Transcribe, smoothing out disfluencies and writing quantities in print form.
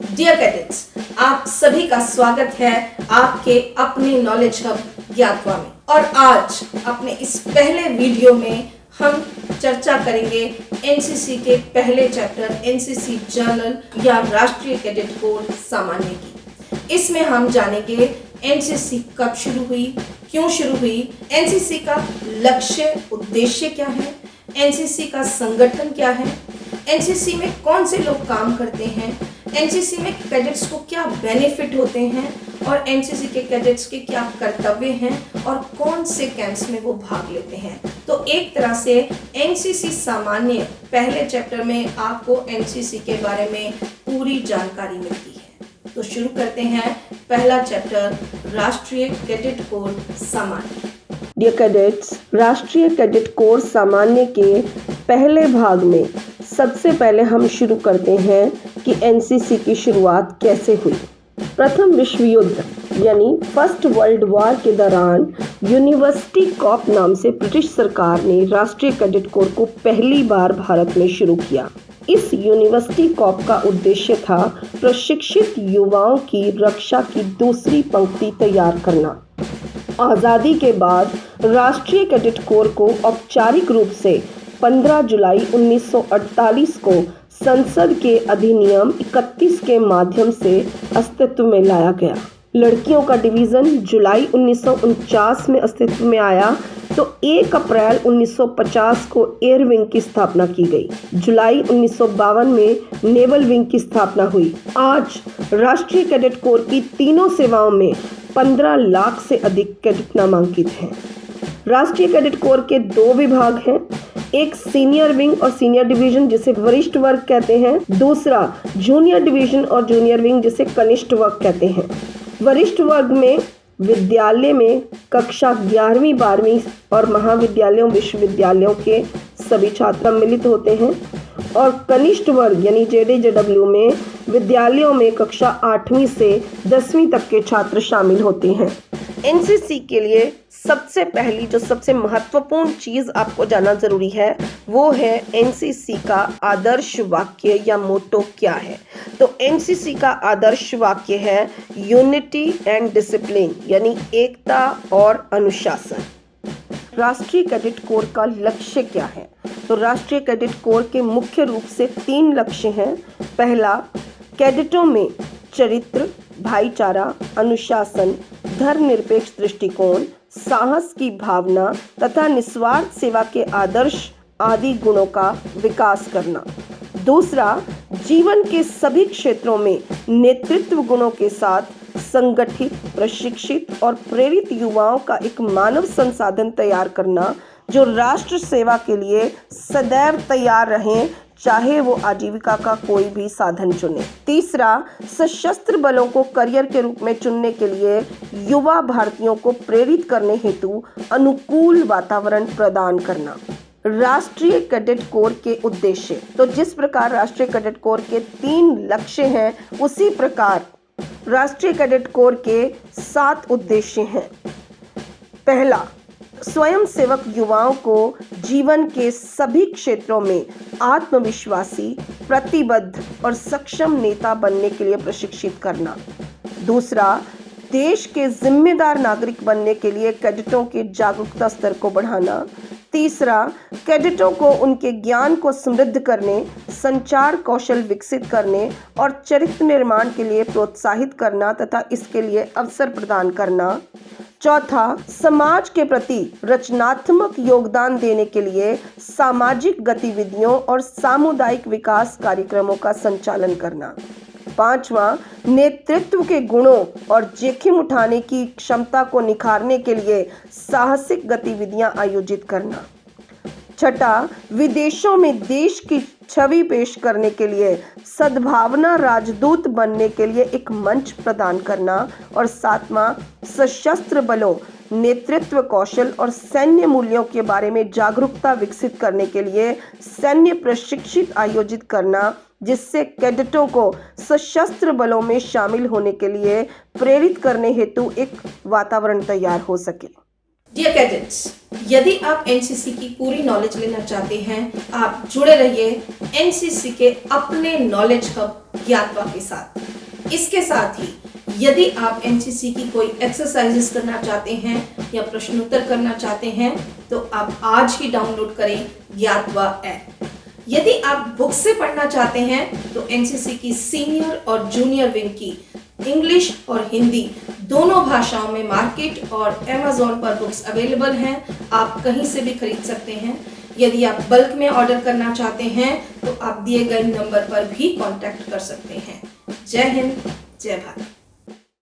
Dear cadets, आप सभी का स्वागत है आपके अपने नॉलेज हब ज्ञातवा में। और आज अपने इस पहले वीडियो में हम चर्चा करेंगे एनसीसी के पहले चैप्टर एनसीसी जर्नल या राष्ट्रीय कैडेट कोर सामान्य की। इसमें हम जानेंगे एनसीसी कब शुरू हुई, क्यों शुरू हुई, एनसीसी का लक्ष्य उद्देश्य क्या है, एनसीसी का संगठन क्या है, एनसीसी में कौन से लोग काम करते हैं, एनसीसी में कैडेट्स को क्या बेनिफिट होते हैं और एनसीसी के कैडेट्स के क्या कर्तव्य हैं और कौन से कैंप्स में वो भाग लेते हैं। तो एक तरह से एनसीसी सामान्य पहले चैप्टर में आपको एनसीसी के बारे में पूरी जानकारी मिलती है। तो शुरू करते हैं पहला चैप्टर राष्ट्रीय कैडेट कोर सामान्य। डियर कैडेट्स, राष्ट्रीय कैडेट कोर सामान्य के पहले भाग में सबसे पहले हम शुरू करते हैं कि एनसीसी की शुरुआत कैसे हुई। प्रथम विश्व युद्ध यानी फर्स्ट वर्ल्ड वॉर के दौरान यूनिवर्सिटी कॉप नाम से ब्रिटिश सरकार ने राष्ट्रीय कैडेट कोर को पहली बार भारत में शुरू किया। इस यूनिवर्सिटी कॉप का उद्देश्य था प्रशिक्षित युवाओं की रक्षा की दूसरी पंक्ति तैयार करना। आज़ादी के बाद राष्ट्रीय कैडेट कोर को औपचारिक रूप से 15 जुलाई 1948 को संसद के अधिनियम 31 के माध्यम से अस्तित्व में लाया गया। लड़कियों का डिवीज़न जुलाई 1949 में अस्तित्व में आया तो 1 अप्रैल 1950 को एयर विंग की स्थापना की गई। जुलाई 1952 में नेवल विंग की स्थापना हुई। आज राष्ट्रीय कैडेट कोर की तीनों सेवाओं में 15 लाख से अधिक कैडेट नामांकित हैं। राष्ट्रीय कैडेट कोर के 2 विभाग हैं, एक सीनियर विंग और सीनियर डिवीजन जिसे वरिष्ठ वर्ग कहते हैं, दूसरा जूनियर डिवीजन और जूनियर विंग जिसे कनिष्ठ वर्ग कहते हैं। वरिष्ठ वर्ग में विद्यालय में कक्षा 11वीं 12वीं और महाविद्यालयों विश्वविद्यालयों के सभी छात्र सम्मिलित होते हैं और कनिष्ठ वर्ग यानी जेडीजेडब्ल्यू में विद्यालयों में कक्षा 8वीं से 10वीं तक के छात्र शामिल होते हैं। एनसीसी के लिए सबसे पहली जो सबसे महत्वपूर्ण चीज़ आपको जानना ज़रूरी है वो है एनसीसी का आदर्श वाक्य या मोटो क्या है। तो एनसीसी का आदर्श वाक्य है यूनिटी एंड डिसिप्लिन यानी एकता और अनुशासन। राष्ट्रीय कैडेट कोर का लक्ष्य क्या है? तो राष्ट्रीय कैडेट कोर के मुख्य रूप से 3 लक्ष्य हैं। पहला, कैडेटों में चरित्र, भाईचारा, अनुशासन, धर्मनिरपेक्ष दृष्टिकोण, साहस की भावना तथा निस्वार्थ सेवा के आदर्श आदि गुणों का विकास करना। दूसरा, जीवन के सभी क्षेत्रों में नेतृत्व गुणों के साथ संगठित, प्रशिक्षित और प्रेरित युवाओं का एक मानव संसाधन तैयार करना जो राष्ट्र सेवा के लिए सदैव तैयार रहें, चाहे वो आजीविका का कोई भी साधन चुने। तीसरा, सशस्त्र बलों को करियर के रूप में चुनने के लिए युवा भारतीयों को प्रेरित करने हेतु अनुकूल वातावरण प्रदान करना। राष्ट्रीय कैडेट कोर के उद्देश्य, तो जिस प्रकार राष्ट्रीय कैडेट कोर के 3 लक्ष्य हैं उसी प्रकार राष्ट्रीय कैडेट कोर के 7 उद्देश्य हैं। पहला, स्वयं सेवक युवाओं को जीवन के सभी क्षेत्रों में आत्मविश्वासी, प्रतिबद्ध और सक्षम नेता बनने के लिए प्रशिक्षित करना। दूसरा, देश के जिम्मेदार नागरिक बनने के लिए कैडेटों के जागरूकता स्तर को बढ़ाना। तीसरा, कैडेटों को उनके ज्ञान को समृद्ध करने, संचार कौशल विकसित करने और चरित्र निर्माण के लिए प्रोत्साहित करना तथा इसके लिए अवसर प्रदान करना। चौथा, समाज के प्रति रचनात्मक योगदान देने के लिए सामाजिक गतिविधियों और सामुदायिक विकास कार्यक्रमों का संचालन करना। पांचवा, नेतृत्व के गुणों और जोखिम उठाने की क्षमता को निखारने के लिए साहसिक गतिविधियां आयोजित करना। छठा, विदेशों में देश की छवि पेश करने के लिए सद्भावना राजदूत बनने के लिए एक मंच प्रदान करना। और सातवां, सशस्त्र बलों, नेतृत्व कौशल और सैन्य मूल्यों के बारे में जागरूकता विकसित करने के लिए सैन्य प्रशिक्षित आयोजित करना, जिससे कैडेटों को सशस्त्र बलों में शामिल होने के लिए प्रेरित करने हेतु एक वातावरण तैयार हो सके। डियर कैडेट्स, यदि आप एनसीसी की पूरी नॉलेज लेना चाहते हैं, आप जुड़े रहिए एनसीसी के अपने नॉलेज हब ज्ञातवा के साथ। इसके साथ ही यदि आप एनसीसी की कोई एक्सरसाइजेस करना चाहते हैं या प्रश्नोत्तर करना चाहते हैं तो आप आज ही डाउनलोड करें ज्ञातवा ऐप। यदि आप बुक से पढ़ना चाहते हैं तो एनसीसी की सीनियर और जूनियर विंग की इंग्लिश और हिंदी दोनों भाषाओं में मार्केट और अमेज़न पर बुक्स अवेलेबल हैं, आप कहीं से भी खरीद सकते हैं। यदि आप बल्क में ऑर्डर करना चाहते हैं तो आप दिए गए नंबर पर भी कांटेक्ट कर सकते हैं। जय हिंद, जय भारत।